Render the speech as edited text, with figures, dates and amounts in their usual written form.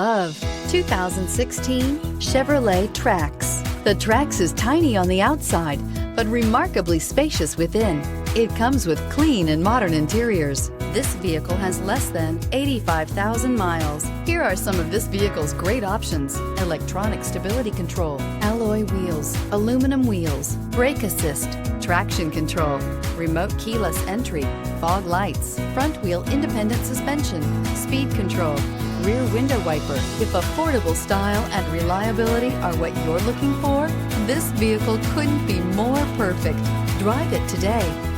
Of 2016 Chevrolet Trax. The Trax is tiny on the outside, but remarkably spacious within. It comes with clean and modern interiors. This vehicle has less than 85,000 miles. Here are some of this vehicle's great options: electronic stability control, alloy wheels, aluminum wheels, brake assist, traction control, remote keyless entry, fog lights, front wheel independent suspension, speed control, rear window wiper. If affordable style and reliability are what you're looking for, this vehicle couldn't be more perfect. Drive it today.